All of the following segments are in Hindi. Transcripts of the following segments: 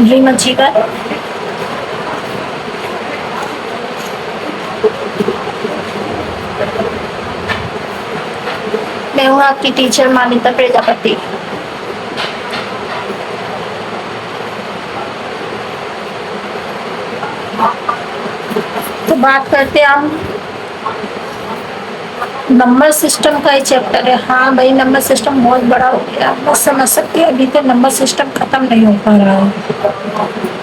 Dream achiever. मैं हूँ आपकी टीचर मान्यता प्रजापति। तो बात करते हैं हम नंबर सिस्टम का ही चैप्टर है। हाँ भाई, नंबर सिस्टम बहुत बड़ा हो गया, बस समझ सकते हैं अभी तो नंबर सिस्टम खत्म नहीं हो पा रहा है,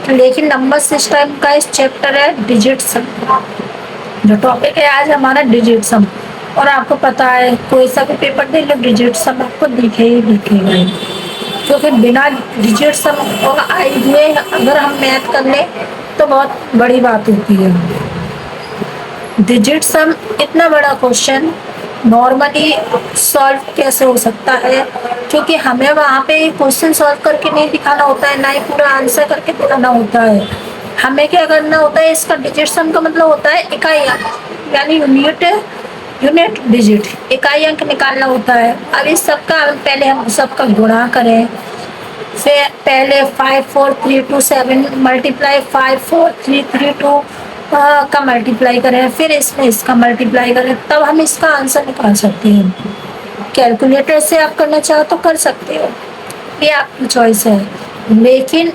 लेकिन नंबर सिस्टम का इस चैप्टर है डिजिट सम। जो टॉपिक है आज हमारा डिजिट सम। और आपको पता है कोई सा भी पेपर दे लो डिजिट सम आपको दिखे ही दिखेगा ही, क्योंकि बिना डिजिट सम और आए हुए अगर हम मैथ कर ले तो बहुत बड़ी बात होती है। डिजिट सम इतना बड़ा क्वेश्चन नॉर्मली सॉल्व कैसे हो सकता है, क्योंकि हमें वहाँ पे क्वेश्चन सॉल्व करके नहीं दिखाना होता है, ना ही पूरा आंसर करके दिखाना होता है। हमें क्या करना होता है, इसका डिजिट सम का मतलब होता है इकाई अंक, यानी यूनिट डिजिट, इकाई अंक निकालना होता है। अब इस सबका पहले हम सबका गुणा करें, फिर पहले 54327 मल्टीप्लाई 54332 का मल्टीप्लाई करें, फिर इसमें इसका मल्टीप्लाई करें, तब हम इसका आंसर निकाल सकते हैं। कैलकुलेटर से आप करना चाहो तो कर सकते हो, ये आपकी चॉइस है। लेकिन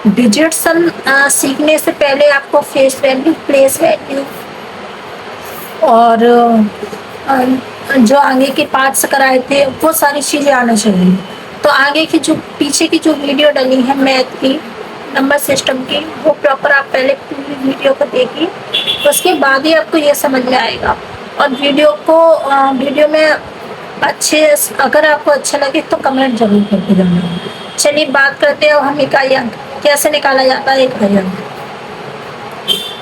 डिजिट सम सीखने से पहले आपको फेस वैल्यू, प्लेस वैल्यू और जो आगे के पार्ट्स कराए थे वो सारी चीज़ें आना चाहिए। तो आगे की जो पीछे की जो वीडियो डली है मैथ की, नंबर सिस्टम की, वो प्रॉपर आप पहले पूरी वीडियो को देखिए, उसके बाद ही आपको ये समझ में आएगा। और वीडियो में अच्छे, अगर आपको अच्छा लगे तो कमेंट जरूर करके जाना। चलिए बात करते हैं अब हम इकाई अंक कैसे निकाला जाता है। इकाई अंक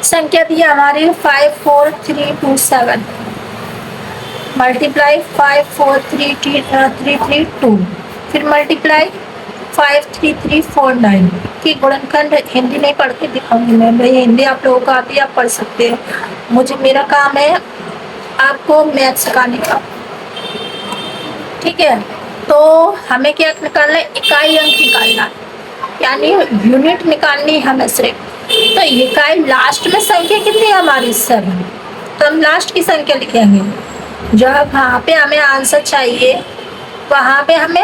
संख्या दी हमारी 54327 मल्टीप्लाई 54332, फिर मल्टीप्लाई 53349 की गुणनखंड हिंदी नहीं पढ़ के दिखाऊंगी मैं, भाई हिंदी आप लोगों को आती है, आप पढ़ सकते हैं। मेरा काम है आपको मैथ सिखाने का, ठीक है। तो हमें क्या निकालना है, इकाई अंक निकालना है, यानी यूनिट निकालनी है हमें सिर्फ। तो इकाई लास्ट में संख्या कितनी है हमारी 7, तो हम लास्ट की संख्या लिखेंगे। जब वहाँ पे हमें आंसर चाहिए वहाँ पे हमें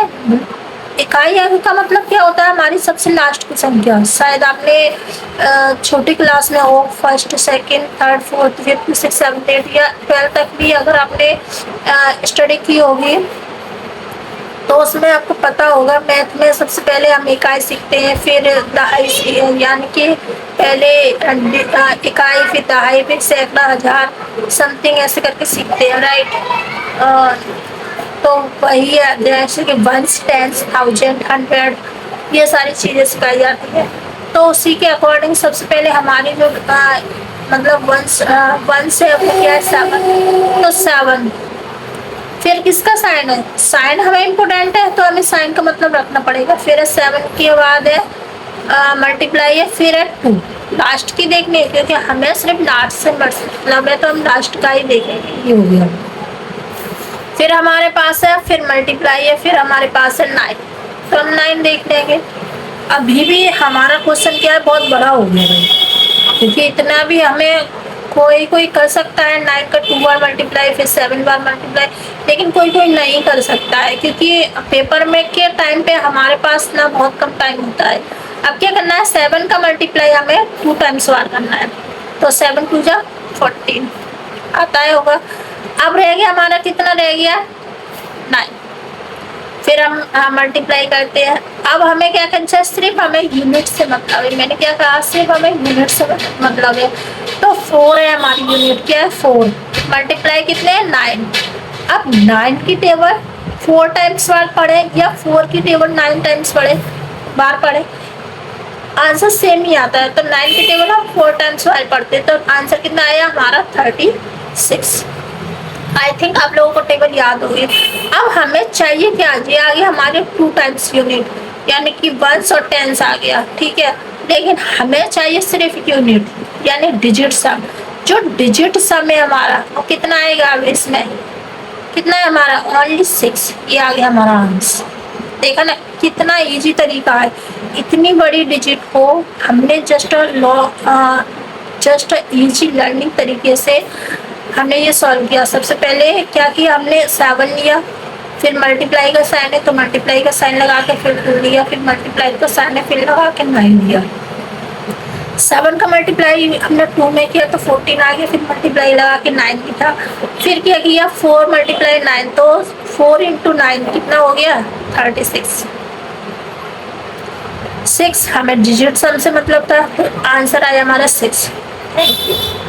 इकाई अंक का मतलब क्या होता है, हमारी सबसे लास्ट की संख्या। शायद आपने छोटी क्लास में हो, first second third fourth fifth six seventh eight या 12 तक भी अगर आपने स्टडी की होगी तो उसमें आपको पता होगा मैथ में सबसे पहले हम इकाई सीखते हैं, फिर दहाई, यानी कि पहले इकाई, फिर दहाई, फिर सैकड़ा, हजार, समथिंग ऐसे करके सीखते हैं, राइट। तो वही है जैसे कि वंस, टेंस, थाउजेंड, हंड्रेड, ये सारी चीज़ें सिखाई जाती है। तो उसी के अकॉर्डिंग सबसे पहले हमारी जो मतलब वंस है वो क्या है, 7, तो 7। फिर किसका साइन है, साइन हमें इम्पोर्टेंट है तो हमें साइन का मतलब रखना पड़ेगा। फिर 7 के बाद है मल्टीप्लाई है, फिर है 2 लास्ट की देखनी है, क्योंकि हमें सिर्फ लास्ट से मतलब है तो हम लास्ट का ही देखेंगे, ये हो गया। फिर हमारे पास है, फिर मल्टीप्लाई है, फिर हमारे पास है 9, तो हम 9 देख लेंगे। अभी भी हमारा क्वेश्चन क्या है, बहुत बड़ा हो गया है, क्योंकि इतना भी हमें कोई कर सकता है 9 का 2 बार मल्टीप्लाई, फिर 7 बार मल्टीप्लाई, लेकिन कोई नहीं कर सकता है, क्योंकि पेपर में के टाइम पे हमारे पास ना बहुत कम टाइम होता है। अब क्या करना है, 7 का मल्टीप्लाई हमें 2 टाइम्स बार करना है, तो 7 2 जा 14 आता है होगा। अब रह गया हमारा, कितना रह गया, 9। फिर हम मल्टीप्लाई करते हैं। अब हमें क्या करना है, सिर्फ हमें यूनिट से मतलब है, मैंने क्या कहा, सिर्फ हमें यूनिट से मतलब है। तो 4 है हमारी यूनिट, क्या है 4, मल्टीप्लाई कितने हैं 9। अब 9 की टेबल 4 टाइम्स बार पढ़े या 4 की टेबल 9 टाइम्स बार पढ़े, आंसर सेम ही आता है। तो 9 की टेबल हम 4 टाइम्स बार पढ़ते हैं, तो आंसर कितना आया हमारा 36। आई थिंक आप लोगों को टेबल याद होगी। अब हमें चाहिए क्या, ये आ गया हमारे 2 टाइम्स यूनिट, यानी कि 1 और 10 आ गया, ठीक है। लेकिन हमें चाहिए सिर्फ यूनिट, यानी डिजिट सम। जो डिजिट सम है हमारा वो कितना आएगा, अब इसमें कितना है हमारा, ओनली 6, ये आ गया हमारा आंसर। देखा ना कितना इजी तरीका है। इतनी बड़ी डिजिट को हमने जस्ट इजी लर्निंग तरीके से हमने ये सॉल्व किया। सबसे पहले क्या किया, हमने 7 लिया, फिर मल्टीप्लाई का साइन है तो मल्टीप्लाई का साइन लगा के फिर 2 लिया, फिर मल्टीप्लाई का साइन है फिर लगा के 9 लिया। 7 का मल्टीप्लाई हमने 2 में किया तो 14 आ गया, फिर मल्टीप्लाई लगा के 9 लिखा। फिर क्या किया, 4 मल्टीप्लाई 9 तो 4 इंटू 9 कितना हो गया 36। 6 हमें डिजिट सम से मतलब था, तो आंसर आया हमारा 6।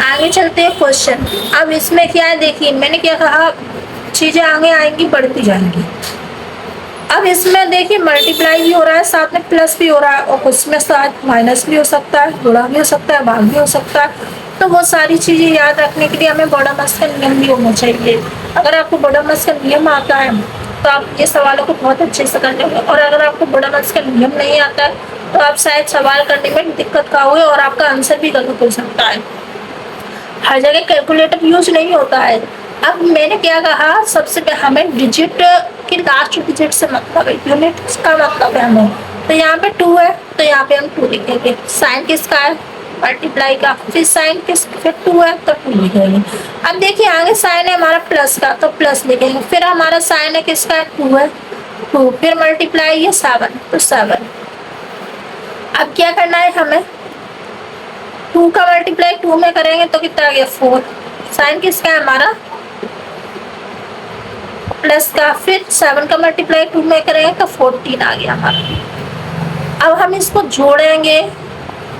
आगे चलते हैं क्वेश्चन। अब इसमें क्या है, देखिए मैंने क्या कहा, चीजें आगे आएंगी बढ़ती जाएंगी। अब इसमें देखिए मल्टीप्लाई भी हो रहा है, साथ में प्लस भी हो रहा है, और उसमें साथ माइनस भी हो सकता है, गुणा भी हो सकता है, भाग भी हो सकता है। तो वो सारी चीजें याद रखने के लिए हमें बॉडोमस का नियम भी होना चाहिए। अगर आपको बॉडोमस का नियम आता है तो आप ये सवालों को बहुत अच्छे से कर लेंगे, और अगर आपको बॉडोमस का नियम नहीं आता है तो आप शायद सवाल करने में दिक्कत खाओगे और आपका आंसर भी गलत हो सकता है। हर जगह कैलकुलेटर यूज नहीं होता है। अब मैंने क्या कहा, सबसे पहले हमें डिजिट के लास्ट डिजिट से मतलब है, यूनिट का मतलब है हमें। तो यहाँ पे 2 है तो यहाँ पे हम 2 लिखेंगे। साइन किसका है, मल्टीप्लाई का, फिर साइन फिर 2 है तो 2 लिखेंगे। अब देखिए आगे साइन है हमारा प्लस का तो प्लस लिखेंगे, फिर हमारा साइन है किसका है 2 है 2, फिर मल्टीप्लाई है 7 तो 7। अब क्या करना है हमें, 2 का मल्टीप्लाई 2 में करेंगे तो कितना आ गया 4। साइन किसका है हमारा प्लस का, फिर 7 का मल्टीप्लाई 2 में करेंगे तो 14 आ गया हमारा। अब हम इसको जोड़ेंगे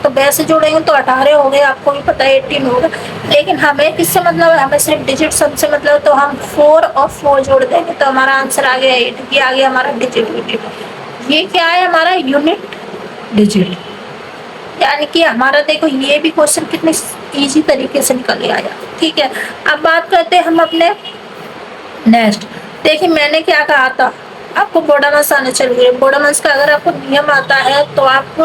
तो वैसे जोड़ेंगे तो 18 हो गए, आपको भी पता है 18 होगा, लेकिन हमें किससे मतलब है, हमें सिर्फ डिजिट सम से मतलब, तो हम 4 और 4 जोड़ देंगे तो हमारा आंसर आ गया 8। ये आ गया हमारा डिजिट यूनिट। ये क्या है हमारा यूनिट डिजिट। यानी कि हमारा देखो ये भी क्वेश्चन कितने इजी तरीके से निकल आया। ठीक है, अब बात करते हैं हम अपने नेक्स्ट। देखिए मैंने क्या कहा था, आपको बॉडोमस आना चाहिए। बॉडोमस का अगर आपको नियम आता है तो आपको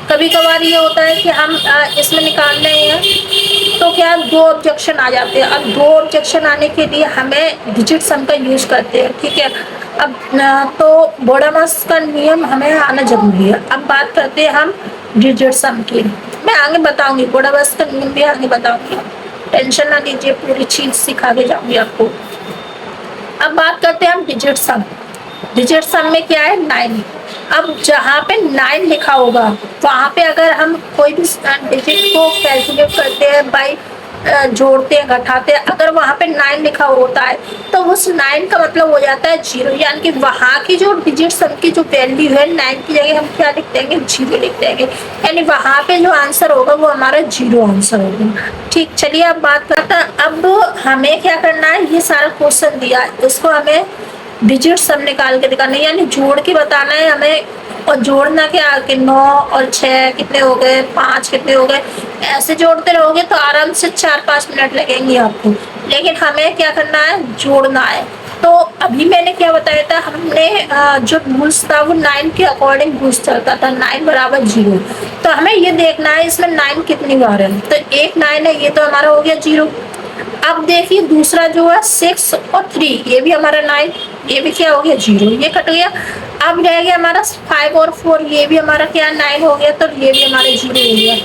कभी कभार ये होता है कि हम इसमें निकाल रहे हैं तो क्या 2 ऑब्जेक्शन आ जाते हैं। अब 2 ऑब्जेक्शन आने के लिए हमें डिजिट सम का यूज करते हैं। ठीक है, अब तो बॉडोमस का नियम हमें आना जरूरी है। अब बात करते हैं हम डिजिट सम की। मैं आगे बताऊंगी, बॉडोमस का नियम भी आगे बताऊंगी, टेंशन ना लीजिए, पूरी चीज सिखा के जाऊंगी आपको। अब बात करते हैं हम डिजिट सम। डिजिट सम में क्या है 9। अब जहाँ पे 9 लिखा होगा वहाँ पे अगर हम कोई भी डिजिट को कैलकुलेट करते हैं, बाई जोड़ते हैं घटाते हैं, अगर वहाँ पे 9 लिखा होता है तो उस 9 का मतलब हो जाता है 0। यानी कि वहाँ की जो डिजिट सम की जो वैल्यू है 9 की जगह हम क्या लिख देंगे 0 लिख देंगे, यानी वहाँ पे जो आंसर होगा वो हमारा 0 आंसर होगा। ठीक, चलिए अब बात करते हैं। अब हमें क्या करना है, ये सारा क्वेश्चन दिया है, इसको हमें डिजिट सम निकाल के दिखाना है, यानी जोड़ के बताना है हमें। और जोड़ना क्या कि 9 और 6 कितने हो गए, 5 कितने हो गए, ऐसे जोड़ते रहोगे तो आराम से 4-5 मिनट लगेंगे आपको। लेकिन हमें क्या करना है, जोड़ना है। तो अभी मैंने क्या बताया था, हमने जो रूल्स था वो 9 के अकॉर्डिंग रूल्स चलता था, 9 बराबर 0। तो हमें ये देखना है इसमें 9 कितनी बार है, तो एक 9 है, ये तो हमारा हो गया 0। अब देखिए दूसरा जो है 6 और 3, ये भी हमारा 9, ये भी क्या हो गया 0, ये कट गया। अब रह गया हमारा 5 और 4, ये भी हमारा क्या 9 हो गया, तो ये भी हमारा 0 हो गया।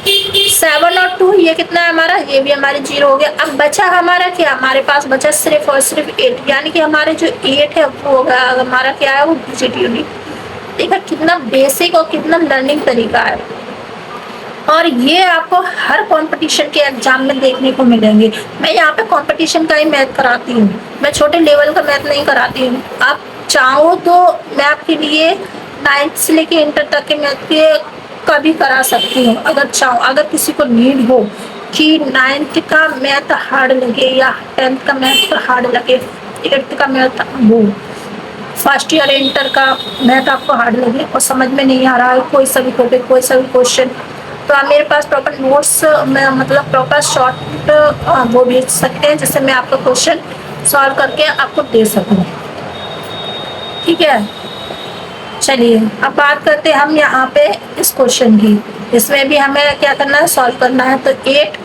7 और 2, ये कितना है हमारा, ये भी हमारे 0 हो गया। अब बचा हमारा क्या, हमारे पास बचा सिर्फ और सिर्फ 8, यानी कि हमारे जो 8 है वो होगा हमारा क्या है, वो डिजिट यूनिट। देखा कितना बेसिक और कितना लर्निंग तरीका है, और ये आपको हर कंपटीशन के एग्जाम में देखने को मिलेंगे। मैं यहाँ पे कंपटीशन का ही मैथ कराती हूँ, मैं छोटे लेवल का मैथ नहीं कराती हूँ। आप चाहो तो मैं आपके लिए 9th से लेके इंटर तक के मैथ के कभी करा सकती हूँ, अगर चाहो, अगर किसी को नीड हो कि 9th का मैथ हार्ड लगे या 10th का मैथ हार्ड लगे, 8th का मैथ वो फर्स्ट ईयर इंटर का मैथ आपको हार्ड लगे और समझ में नहीं आ रहा है कोई सा भी टॉपिक, कोई सा भी क्वेश्चन, तो आप मेरे पास प्रॉपर नोट्स में मतलब प्रॉपर शॉर्ट वो भेज सकते हैं, जिससे मैं आपका क्वेश्चन सॉल्व करके आपको दे सकूं। ठीक है, चलिए अब बात करते हैं हम यहाँ पे इस क्वेश्चन की। इसमें भी हमें क्या करना है, सॉल्व करना है। तो 8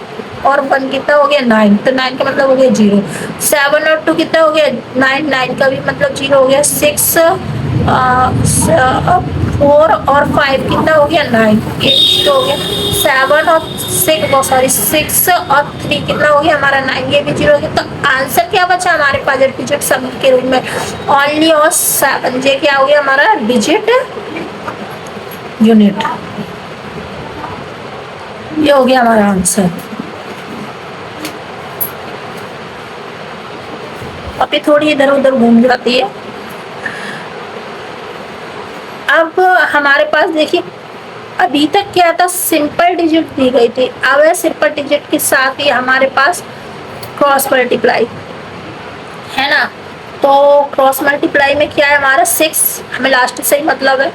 और 1 कितना हो गया 9, तो 9 का मतलब हो गया 0। 7 और 2 कितना हो गया 9, 9 का भी मतलब 0 हो गया। 6 4 और 5 कितना हो गया 9, ये जीरो हो गया। 7 और 6 सॉरी 6 और 3 कितना हो गया हमारा 9, ये भी जीरो हो गया। तो आंसर क्या बचा हमारे पास डिजिट सम के रूप में ओनली और 7, ये क्या हो गया हमारा डिजिट यूनिट, ये हो गया हमारा आंसर। अभी थोड़ी इधर उधर घूम जाती है। अब हमारे पास देखिए अभी तक क्या था, सिंपल डिजिट दी गई थी, अब है सिंपल डिजिट के साथ ही हमारे पास क्रॉस मल्टीप्लाई है ना। तो क्रॉस मल्टीप्लाई में क्या है हमारा 6, हमें लास्ट से ही मतलब है,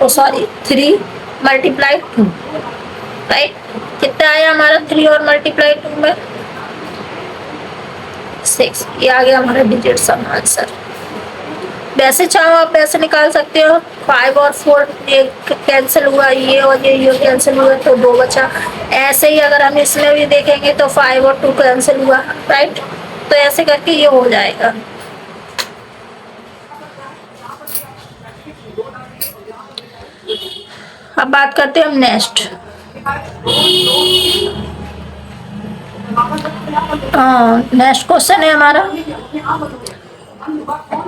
ओ सॉरी 3 मल्टीप्लाई 2, राइट। कितना आया हमारा 3 और मल्टीप्लाई 2 में 6, ये आ गया हमारा डिजिट सम आंसर। वैसे चाहो आप ऐसे निकाल सकते हो, 5 और 4 एक कैंसिल हुआ, ये और ये कैंसिल हुआ तो 2 बचा। ऐसे ही अगर हम इसमें भी देखेंगे तो 5 और 2 कैंसिल हुआ, राइट। तो ऐसे करके ये हो जाएगा। अब बात करते हैं हम नेक्स्ट। नेक्स्ट क्वेश्चन है हमारा,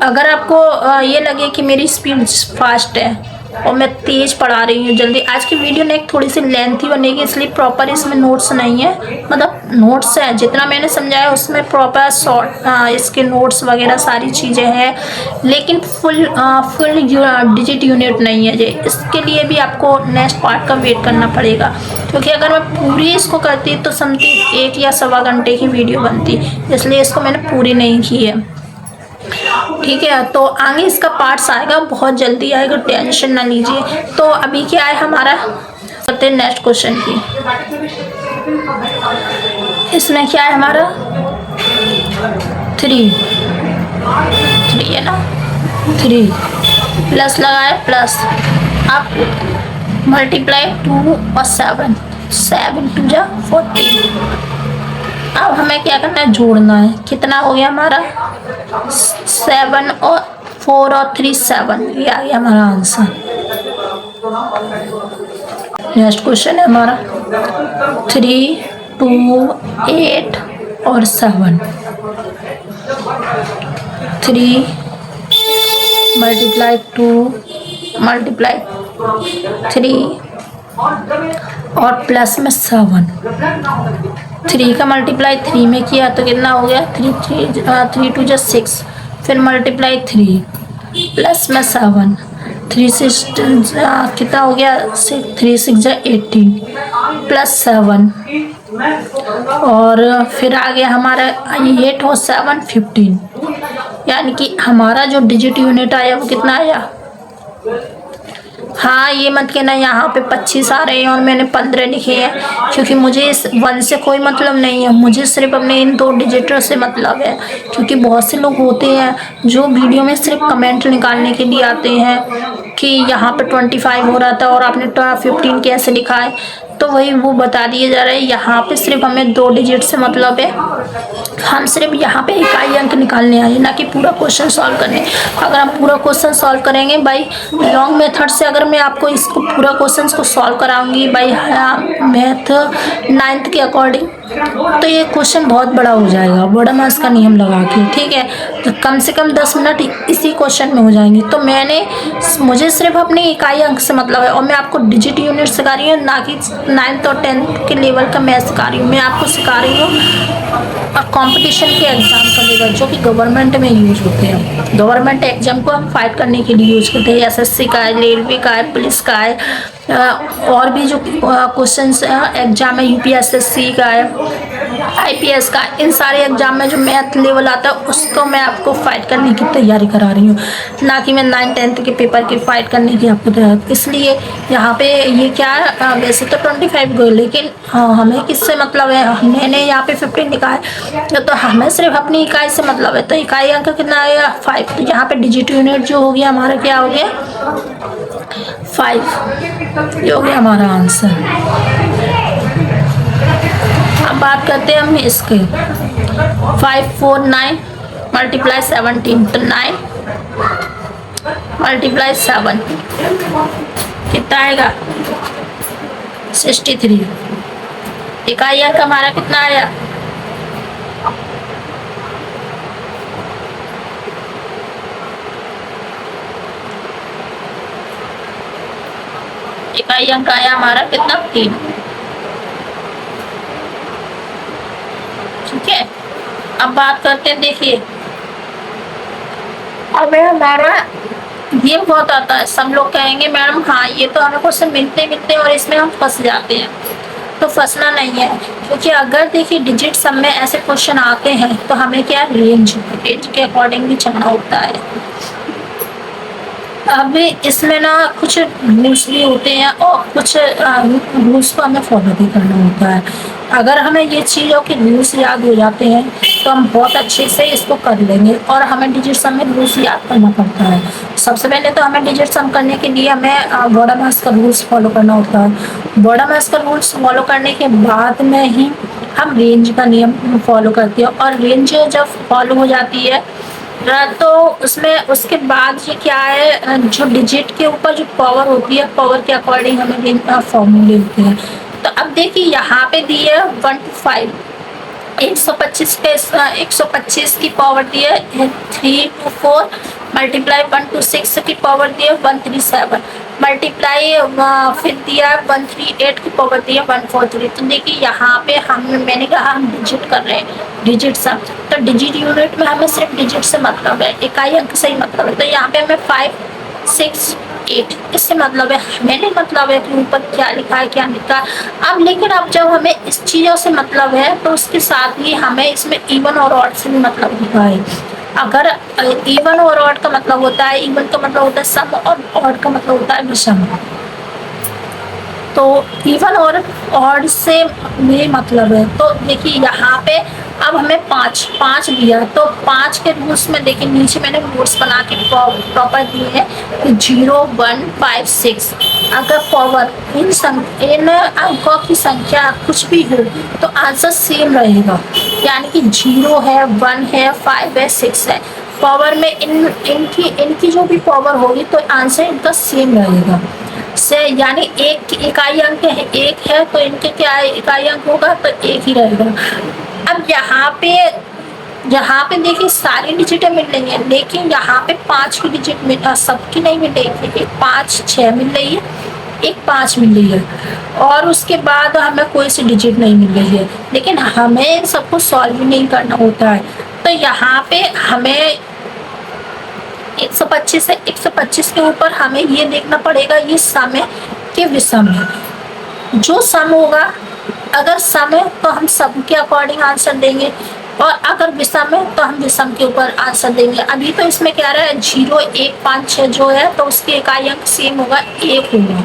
अगर आपको ये लगे कि मेरी स्पीड फास्ट है और मैं तेज पढ़ा रही हूँ जल्दी, आज की वीडियो ने एक थोड़ी सी लेंथी बनेगी इसलिए प्रॉपर इसमें नोट्स नहीं है, मतलब नोट्स है जितना मैंने समझाया उसमें प्रॉपर शॉर्ट इसके नोट्स वगैरह सारी चीज़ें हैं, लेकिन फुल डिजिट यूनिट नहीं है। ये इसके लिए भी आपको नेक्स्ट पार्ट का वेट करना पड़ेगा, क्योंकि अगर मैं पूरी इसको करती तो समथिंग 1 या सवा घंटे की वीडियो बनती, इसलिए इसको मैंने पूरी नहीं की है, ठीक है। तो आगे इसका पार्ट्स आएगा, बहुत जल्दी आएगा, टेंशन ना लीजिए। तो अभी क्या है हमारा, करते हैं नेक्स्ट क्वेश्चन की। इसमें क्या है हमारा 3 है ना, 3 प्लस लगाए प्लस, अब मल्टीप्लाई 2 और 7 2 जा 14। अब हमें क्या करना है, जोड़ना है। कितना हो गया हमारा 7 और 4 और 3 7, ये आ गया हमारा आंसर। नेक्स्ट क्वेश्चन है हमारा 3 2 8 और 7, 3 मल्टीप्लाई 2 मल्टीप्लाई 3 और प्लस में 7, 3 का मल्टीप्लाई 3 में किया तो कितना हो गया 3 2 जा 6, फिर मल्टीप्लाई 3 प्लस में 7, 3 6 कितना हो गया 3 6 जा 18 प्लस 7, और फिर आ गया हमारा 8 और 7 15, यानी कि हमारा जो डिजिट यूनिट आया वो कितना आया। हाँ ये मत कहना यहाँ पे 25 आ रहे हैं और मैंने 15 लिखे हैं, क्योंकि मुझे इस 1 से कोई मतलब नहीं है, मुझे सिर्फ अपने इन 2 डिजिटों से मतलब है। क्योंकि बहुत से लोग होते हैं जो वीडियो में सिर्फ कमेंट निकालने के लिए आते हैं कि यहाँ पे 25 हो रहा था और आपने 15 कैसे लिखा है, तो वही वो बता दिया जा रहा है। यहाँ पे सिर्फ हमें 2 डिजिट से मतलब है, हम सिर्फ यहाँ पे इकाई अंक निकालने आए, ना कि पूरा क्वेश्चन सॉल्व करने। अगर हम पूरा क्वेश्चन सॉल्व करेंगे बाई लॉन्ग मेथड से, अगर मैं आपको इसको पूरा क्वेश्चन को सॉल्व कराऊंगी बाई मैथ 9th के अकॉर्डिंग, तो ये क्वेश्चन बहुत बड़ा हो जाएगा, बड़ा मास का नियम लगा के, ठीक है। तो कम से कम 10 मिनट इसी क्वेश्चन में हो जाएंगे। तो मुझे सिर्फ अपने इकाई अंक से मतलब है, और मैं आपको डिजिट यूनिट सिखा रही हूँ, ना कि 9th और 10th के लेवल का मैं सिखा रही हूँ। मैं आपको सिखा रही हूँ और कंपटीशन के एग्जाम का लेवल, जो कि गवर्नमेंट में यूज होते हैं। गवर्नमेंट एग्जाम को हम फाइट करने के लिए यूज करते हैं, एसएससी का है, रेलवे का है, पुलिस का है, और भी जो क्वेश्चंस एग्जाम है यूपीएसएससी का है, आईपीएस का, इन सारे एग्जाम में जो मैथ लेवल आता है उसको मैं आपको फाइट करने की तैयारी करा रही हूँ, ना कि मैं 9th-10th के पेपर की फाइट करने की आपको तैयारी। इसलिए यहाँ पे ये क्या वैसे तो 25 गए, लेकिन हमें किससे मतलब है, मैंने यहाँ पे 15 लिखा है, तो हमें सिर्फ अपनी इकाई से मतलब है। तो इकाई अंक कितना आएगा 5, तो यहाँ पे डिजिट यूनिट जो हो गया हमारा क्या हो गया 5, ये हो गया हमारा आंसर। अब बात करते हैं हम इसके 5 4 9 मल्टीप्लाई 17, तो 9 मल्टीप्लाई 7 कितना आएगा 63। इकाई अंक हमारा कितना आया इकाई अंक आया हमारा कितना 3। ठीक है, अब बात करते हैं, देखिए अब हमारा ये बहुत आता है, सब लोग कहेंगे मैडम हाँ ये तो हमें क्वेश्चन मिलते मिलते और इसमें हम फंस जाते हैं। तो फंसना नहीं है, क्योंकि अगर देखिए डिजिट सब में ऐसे क्वेश्चन आते हैं तो हमें क्या रेंज के अकॉर्डिंग भी चलना होता है। अब इसमें ना कुछ रूल्स भी होते हैं और कुछ रूल्स को हमें फॉलो भी करना होता है। अगर हमें ये चीज़ों के रूल्स याद हो जाते हैं तो हम बहुत अच्छे से इसको कर लेंगे। और हमें डिजिट सम में रूल्स याद करना पड़ता है। सबसे पहले तो हमें डिजिट सम करने के लिए हमें बॉर्डर मास का रूल्स फॉलो करना होता है। बॉर्डर मास का रूल्स फॉलो करने के बाद में ही हम रेंज का नियम फॉलो करते हैं। और रेंज जब फॉलो हो जाती है तो उसमें उसके बाद ये क्या है, जो डिजिट के ऊपर जो पावर होती है, पावर के अकॉर्डिंग हमें फॉर्मूले होते हैं। तो अब देखिए यहाँ पे दी है 1 to 5, 125 पे 125 की पावर दी है 3 to 4, मल्टीप्लाई 1 to 6 की पावर दी है 137, मल्टीप्लाई फिर दिया 138 की पावर दी है 143। तो देखिए यहाँ पे मैंने कहा हम डिजिट कर रहे हैं, डिजिट सम। तो डिजिट यूनिट में हमें सिर्फ डिजिट से मतलब है, इकाई अंक से ही मतलब है। तो यहाँ पे हमें 5, 6, 8 इससे मतलब है, हमें नहीं मतलब है कि ऊपर क्या लिखा है क्या लिखा है। अब लेकिन अब जब हमें इस चीज़ों से मतलब है तो उसके साथ ही हमें इसमें इवन और ऑड से भी मतलब लिखा है। अगर इवन और ऑड का मतलब होता है, इवन का मतलब होता है सम और ऑड का मतलब होता है विषम। तो इवन और ऑड से ये मतलब है। तो देखिए यहाँ पे अब हमें पाँच दिया, तो 5 के रूल्स में देखिए नीचे मैंने रूल्स बना के प्रॉपर दिए हैं कि 0, 1, 5, 6। अगर पावर इन अंकों की संख्या कुछ भी हो तो आंसर सेम रहेगा, यानी कि 0 है, 1 है, 5 है, 6 है। पावर में इनकी जो भी पावर होगी तो आंसर इनका सेम रहेगा से, यानी एक इकाई अंक है, एक है तो इनके क्या इकाई अंक होगा तो एक ही रहेगा। अब यहाँ पे देखिए सारी डिजिटें मिल रही है, लेकिन यहाँ पे 5 की डिजिट सबकी नहीं मिल रही है। एक 5, 6 मिल रही है, एक 5 मिल रही है, और उसके बाद हमें कोई सी डिजिट नहीं मिल रही है। लेकिन हमें सबको सॉल्व नहीं करना होता है। तो यहाँ पे हमें 125 है, 125 के ऊपर हमें ये देखना पड़ेगा ये सम है कि विषम है। जो सम होगा, अगर सम है तो हम सम के अकॉर्डिंग आंसर देंगे, और अगर विषम है तो हम विषम के ऊपर आंसर देंगे। अभी तो इसमें क्या रहा है 0, 1, 5, 6 जो है तो उसकी इकाई अंक सेम होगा, 1 होगा।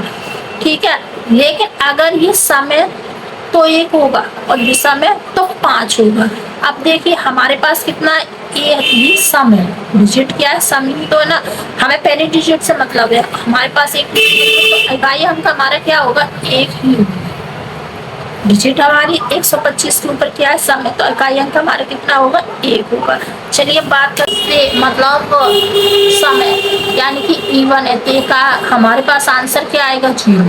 ठीक है, लेकिन अगर ये सम है तो 1 होगा और विषम है तो 5 होगा। अब देखिए हमारे पास कितना ये सम है, डिजिट क्या है सम ही तो है ना, हमें पहले डिजिट से मतलब है। हमारे पास एक तो इकाई अंक हमारा क्या होगा 1 ही होगा। डिजिट हमारी 125 के ऊपर क्या है सम है, तो इकाई अंक हमारा कितना होगा 1 होगा। चलिए बात करते मतलब सम है यानी कि इवन है, तो का हमारे पास आंसर क्या आएगा 0,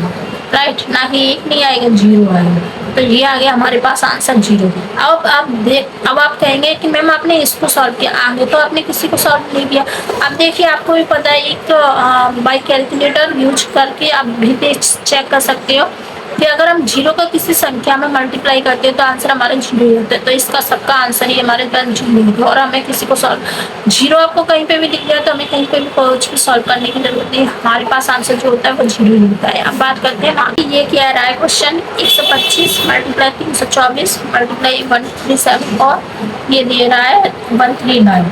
राइट, ना ही 1 नहीं आएगा 0 आएगा। तो ये आ गया हमारे पास आंसर 0। अब आप कहेंगे कि मैम आपने इसको सॉल्व किया, आगे तो आपने किसी को सॉल्व नहीं किया। अब देखिए आपको भी पता है एक बाई कैलकुलेटर यूज करके आप भी चेक कर सकते हो कि अगर हम 0 का किसी संख्या में मल्टीप्लाई करते हैं तो आंसर हमारा 0 होता है। तो इसका सबका आंसर ही हमारे पास 0 होगा, और हमें किसी को सॉल्व 0 आपको कहीं पे भी दिख गया तो हमें कहीं पे भी कुछ भी सॉल्व करने की जरूरत नहीं, हमारे पास आंसर जो होता है वो 0 ही होता है। अब बात करते हैं आगे, ये क्या रहा है क्वेश्चन 125 मल्टीप्लाई 324 मल्टीप्लाई 137 और ये दे रहा है 139।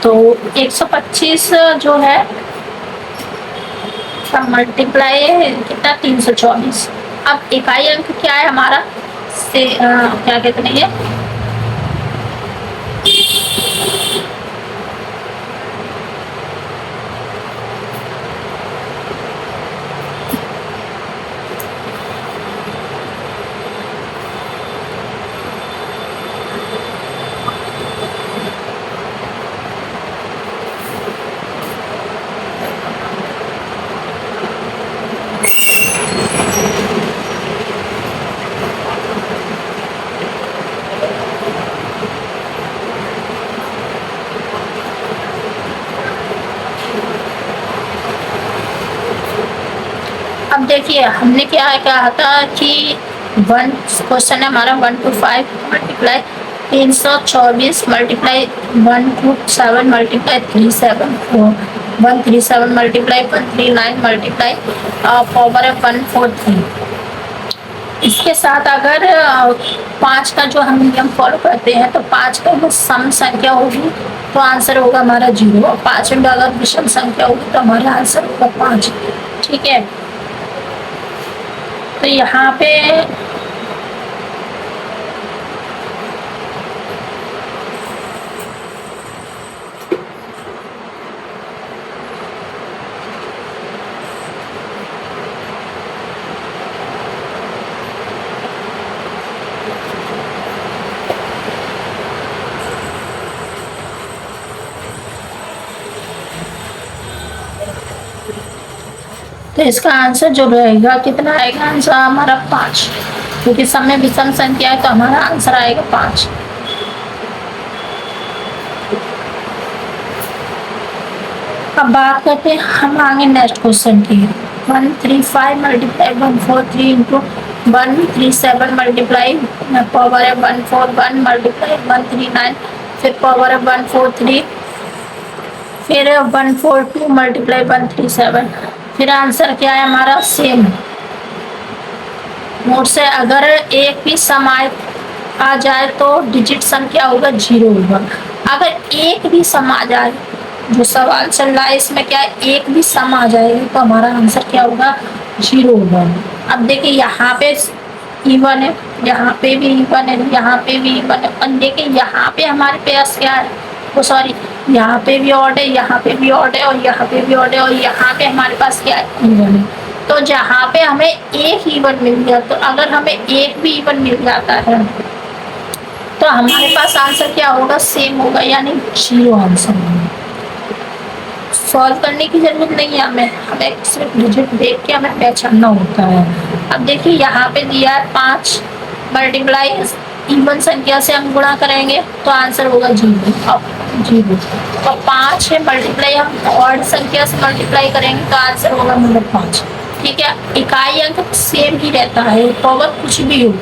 तो 125 जो है मल्टीप्लाई कितना 324। अब इकाई अंक क्या है हमारा से क्या कहते हैं ये अब देखिए हमने क्या कहा था कि वन क्वेश्चन है हमारा 1 to 5 multiply 324 multiply 1 to 7 multiply 374 137 multiply 139 multiply power है 143। इसके साथ अगर 5 का जो हम नियम फॉलो करते हैं तो 5 का जो सम संख्या होगी तो आंसर होगा हमारा 0 और 5 में अगर विषम संख्या होगी तो हमारा आंसर होगा 5। ठीक है, तो यहाँ पे तो इसका आंसर जो रहेगा कितना आएगा, आंसर हमारा 5, क्योंकि सब में विषम संख्या है तो हमारा आंसर आएगा 5। अब बात करते हैं हम आगे नेक्स्ट क्वेश्चन की। 135 मल्टीप्लाई 143 इंटू 137 मल्टीप्लाई पावर है 141 मल्टीप्लाई 139 फिर पावर है 143 फिर 142 मल्टीप्लाई 137 फिर आंसर क्या है हमारा सेम। नोट से अगर एक भी सम आ जाए तो डिजिट सम क्या होगा 0 होगा। अगर एक भी सम आ जाए, जो सवाल चल रहा है इसमें क्या है, एक भी सम आ जाएगा तो हमारा आंसर क्या होगा 0 होगा। अब देखिए यहाँ पे इवन है, यहाँ पे भी इवन है, यहाँ पे भी इवन है, और देखिए यहाँ पे हमारे पास क्या है, वो सॉरी यहाँ पे भी ऑड है, यहाँ पे भी ऑड है और यहाँ पे भी ऑड है और यहाँ पे हमारे पास क्या है इवन है। तो जहाँ पे हमें एक इवन मिल गया, तो अगर हमें एक भी इवन मिल जाता है तो हमारे पास आंसर क्या होगा सेम होगा, यानी 0 आंसर होगा। सॉल्व करने की जरूरत नहीं है हमें सिर्फ डिजिट देख के हमें पहचानना होता है। अब देखिए यहाँ पे दिया है 5 मल्टीप्लाई इवन संख्या से हम गुणा करेंगे तो आंसर होगा 0। अब 0 और 5 है मल्टीप्लाई हम ऑड संख्या से मल्टीप्लाई करेंगे तो आंसर होगा मतलब 5। ठीक है, इकाई अंक सेम ही रहता है, पावर कुछ भी हो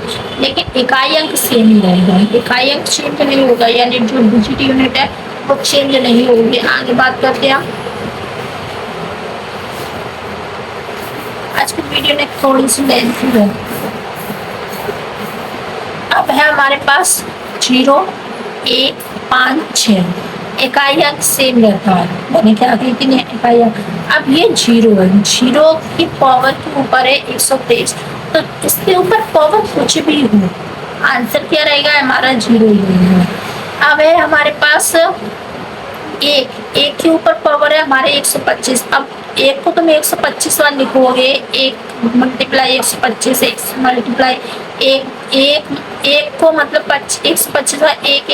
लेकिन इकाई अंक सेम ही रहेगा, इकाई अंक चेंज नहीं होगा, यानी जो डिजिट यूनिट है वो चेंज नहीं होगी। आगे बात करते हैं, आज की वीडियो में थोड़ी सी लेंथी है। अब है हमारे पास 0 1 5 6 इकाई अंक सेम रहता है, मैंने क्या कही थी नहीं इकाई अंक। अब ये 0 है, 0 की पावर के ऊपर है 123, तो इसके ऊपर पावर कुछ भी हो आंसर क्या रहेगा हमारा 0 ही रहेगा। अब है हमारे पास एक के ऊपर पावर है हमारे 125। अब एक को तुम 125 बार लिखोगे, एक मल्टीप्लाई 125 एक मल्टीप्लाई एक को मतलब 125 बार एक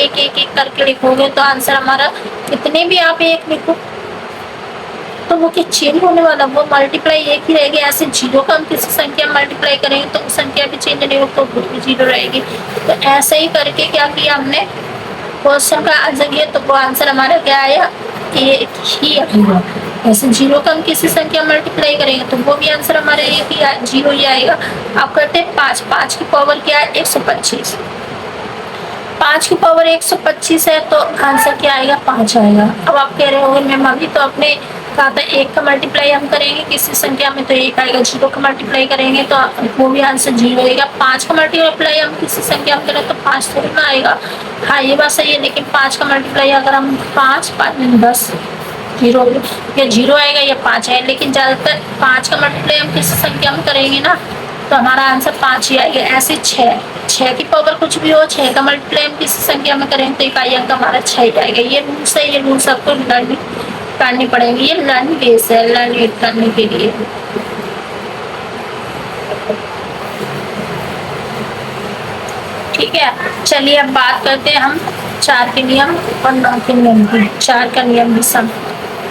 करके लिखोगे तो आंसर हमारा कितने भी आप एक लिखो तो वो क्या चेंज होने वाला, वो मल्टीप्लाई एक ही रहेगी। ऐसे 0 का हम किसी संख्या मल्टीप्लाई करेंगे तो संख्या भी चेंज नहीं होगी तो वो भी 0 रहेगी। तो ऐसे ही करके क्या किया हमने क्वेश्चन का आंसर किया तो वो आंसर हमारा क्या आया एक ही आएगा। ऐसे 0 का हम किसी संख्या मल्टीप्लाई करेंगे तो वो भी आंसर हमारा एक ही 0 ही आएगा। अब करते हैं 5 की पावर क्या है 125, 5 की पावर 125 है तो आंसर क्या आएगा 5 आएगा। अब आप कह रहे होंगे मैम अभी तो अपने कहा था 1 का मल्टीप्लाई हम करेंगे किसी संख्या में तो 1 आएगा, 0 का मल्टीप्लाई करेंगे तो वो भी आंसर 0 आएगा। 5 का मल्टीप्लाई हम किसी संख्या में करें तो 5 थोड़ी ना आएगा। हाँ ये बात सही है, लेकिन 5 का मल्टीप्लाई अगर हम 5 10 0 या 0 आएगा या 5 आएगा, लेकिन ज़्यादातर 5 का मल्टीप्लाई हम किसी संख्या में करेंगे ना तो हमारा आंसर 5 ही आएगा। ऐसे 6 की पावर कुछ भी हो 6 का मल्टीप्लाई हम किसी संख्या में करेंगे तो इकाई अंक हमारा 6 ही आएगा। ये रूल्स है, ये रूल्स आपको लर्निंग करनी पड़ेगी, ये लर्निंग बेस है लर्निंग करने के लिए। ठीक है, चलिए अब बात करते हैं हम 4 के नियम और 9 के नियम की। 4 का नियम विषम,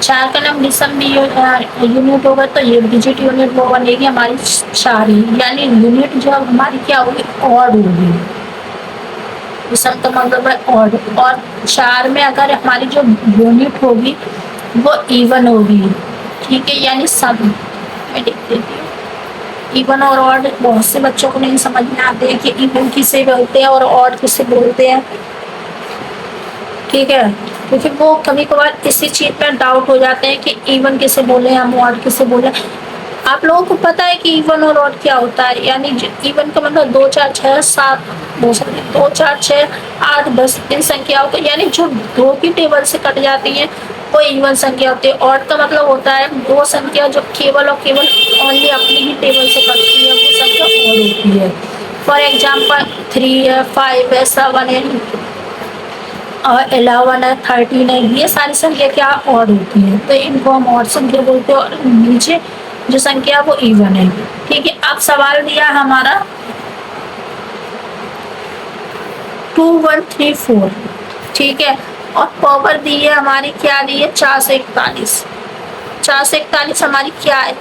4 का नाम विषम भी यूनिट होगा तो ये डिजिट यूनिट वो बनेगी हमारी 4 ही, यानी यूनिट जो हमारी क्या होगी ऑड होगी। विषम तो मतलब है ऑड, और 4 में अगर हमारी जो यूनिट होगी वो इवन होगी। ठीक है, यानी सम मैं लिख देती हूँ इवन और ऑड बहुत से बच्चों को नहीं समझ में आते हैं कि इवन किसे बोलते हैं और ऑड किसे बोलते हैं, ठीक है। क्योंकि वो कभी कभार इसी चीज में डाउट हो जाते हैं कि इवन किसे बोले हम ऑड किसे बोले। आप लोगों को पता है कि इवन और ऑड क्या होता है? यानी इवन का मतलब 2 4 6 7 हो सकते, 2 4 6 8 10 इन संख्याओं को, यानी जो 2 की टेबल से कट जाती है वो इवन संख्या होती है। ऑड का मतलब होता है 2 संख्या जो केवल और केवल ओनली अपनी ही टेबल से कटती है, वो संख्या ऑड होती है। फॉर एग्जाम्पल 3 है, 5 है, 7 है और 11 है, 13 है, ये सारी संख्या क्या ऑड होती है, तो इनको हम ऑड संख्या बोलते हैं। और नीचे जो संख्या वो इवन है, ठीक है। अब सवाल दिया हमारा 2 1 3 4, ठीक है। और पावर दी है हमारी, क्या दी है 4 से 41। 4 से 41 हमारी क्या है,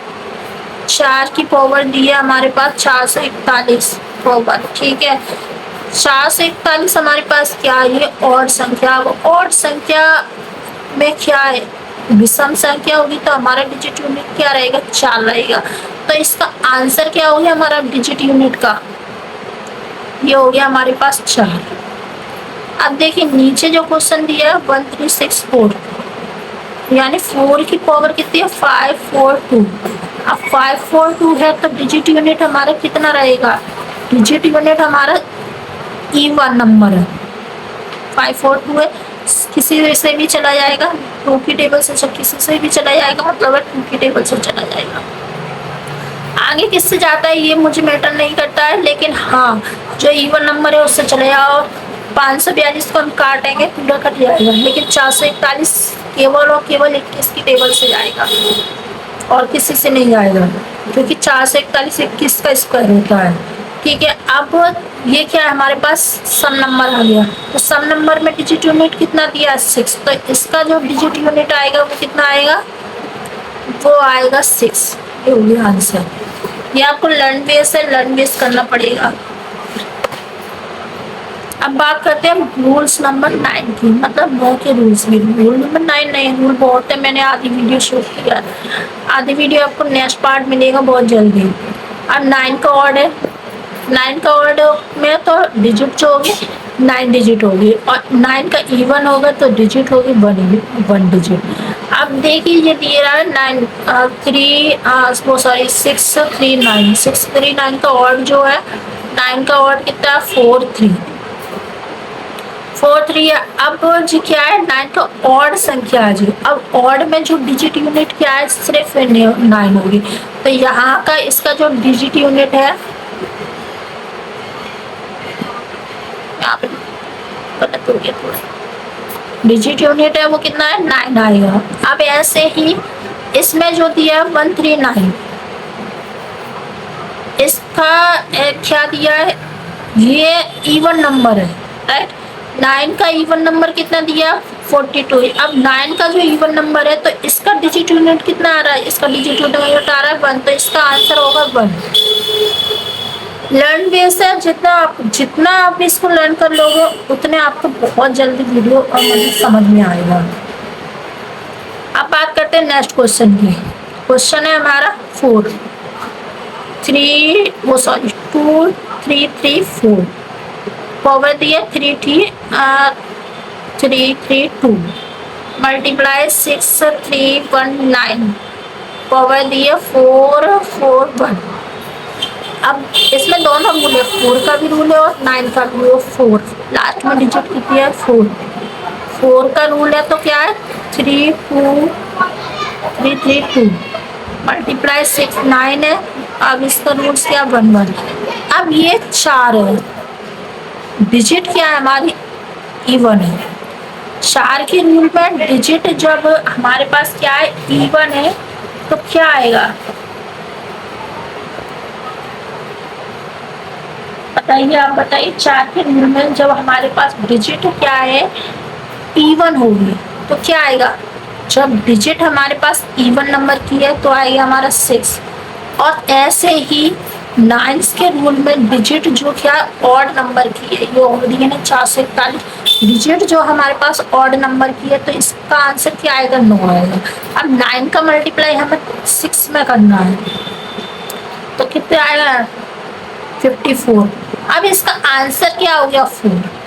4 की पावर दी है हमारे पास 4 से 41 पावर, ठीक है। 4 से 41 हमारे पास क्या है, ये ऑड संख्या। वो ऑड संख्या में क्या है, विषम संख्या होगी तो हमारा डिजिट यूनिट क्या रहेगा, 4 रहेगा। तो इसका आंसर क्या हो गया हमारा डिजिट यूनिट का, ये हो गया हमारे पास 4। अब देखिए नीचे जो क्वेश्चन दिया है 1 3 6 4, यानी 4 की पावर कितनी है 5 4 2। अब 5 4 2 है तो डिजिट यूनिट हमारा कितना रहेगा, डिजिट यूनिट हमारा इवन नंबर है, 5 4 2 है, किसी से भी चला जाएगा, 2 की टेबल से किसी से भी चला जाएगा, मतलब 2 की टेबल से चला जाएगा। आगे किससे जाता है ये मुझे मैटर नहीं करता है, लेकिन हाँ जो इवन नंबर है उससे चले जाओ। 542 को हम काटेंगे पूरा कट जाएगा, लेकिन 441 केवल और केवल 21 की टेबल से जाएगा और किसी से नहीं जाएगा, क्योंकि 441 21 का स्क्वायर होता है, ठीक है। अब ये क्या है हमारे पास सम नंबर आ गया, तो सम नंबर में डिजिट यूनिट कितना दिया 6, तो इसका जो डिजिट यूनिट आएगा वो कितना आएगा, वो आएगा 6। ये हो गया आंसर। ये आपको लर्न बेस है, लर्न बेस करना पड़ेगा। अब बात करते हैं रूल्स नंबर 9 की, मतलब 9 के रूल्स भी। रूल नंबर 9 नहीं, रूल बहुत है, मैंने आधी वीडियो शूट किया, आधी वीडियो आपको नेक्स्ट पार्ट मिलेगा बहुत जल्दी। अब 9 का ऑर्ड है, 9 का ऑर्ड में तो डिजिट जो होगी 9 डिजिट होगी, और 9 का इवन होगा तो डिजिट होगी 1 डिजिट। अब देखिए ये दिए रहा है 6 3 9, 6 3 9 का ऑर्ड जो है, 9 का ऑर्ड कितना 4 3 4 3 है। अब जी क्या है 9 का ऑड संख्या है जी, अब ऑड में जो डिजिट यूनिट क्या है सिर्फ 9 होगी, तो यहाँ का इसका जो डिजिट यूनिट है, यहाँ पे गलत हो गया थोड़ा, डिजिट यूनिट है वो कितना है 9 आएगा। अब ऐसे ही इसमें जो दिया है 139, इसका क्या दिया है, ये इवन नंबर है, राइट। 9 का इवन नंबर कितना दिया 42। अब 9 का जो इवन नंबर है तो इसका डिजिट यूनिट कितना आ रहा है, इसका डिजिट यूनिट आ रहा है 1, तो इसका आंसर होगा 1। लर्न बेस है, जितना आप इसको लर्न कर लोगे उतने आपको बहुत जल्दी वीडियो समझ में आएगा। अब बात करते हैं नेक्स्ट क्वेश्चन की। क्वेश्चन है हमारा 2 3 3 4, पावर दिया 3 3 2, मल्टीप्लाई 6 3 1 9, पावर दिया 4 4 1। अब इसमें दोनों रूल है, 4 का भी रूल है और 9 का भी है। 4 लास्ट में डिजिट कितनी है 4 का रूल है तो क्या है 3 3 2, मल्टीप्लाई 6 9 है। अब इसका रूल क्या 1 1। अब ये 4 है, डिजिट क्या है हमारी इवन है, 4 के रूल में डिजिट जब हमारे पास क्या है इवन है तो क्या आएगा बताइए, आप बताइए। 4 के रूल में जब हमारे पास डिजिट क्या है इवन होगी तो क्या आएगा, जब डिजिट हमारे पास इवन नंबर की है तो आएगा हमारा 6। और ऐसे ही 9 के रूल में डिजिट जो क्या ऑड नंबर की है, ये ऑड है ना 4 से 41, डिजिट जो हमारे पास ऑड नंबर की है तो इसका आंसर क्या आएगा 9 आएगा। अब 9 का मल्टीप्लाई हमें 6 में करना है, तो कितने आएगा? 54। अब इसका आंसर क्या हो गया? 4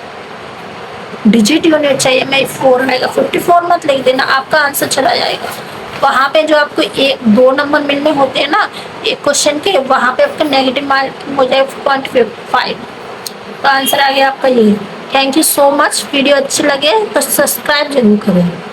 डिजिट यूनिट चाहिए, मैं 4 आएगा, 54 मत लिख देना, आपका आंसर चला जाएगा। वहां पे जो आपको 1-2 नंबर मिलने होते हैं ना एक क्वेश्चन के, वहां पे आपका नेगेटिव मार्किंग हो जाए 0.5। तो आंसर आ गया आपका ये। Thank you so much. Video अच्छी लगे तो सब्सक्राइब जरूर करें।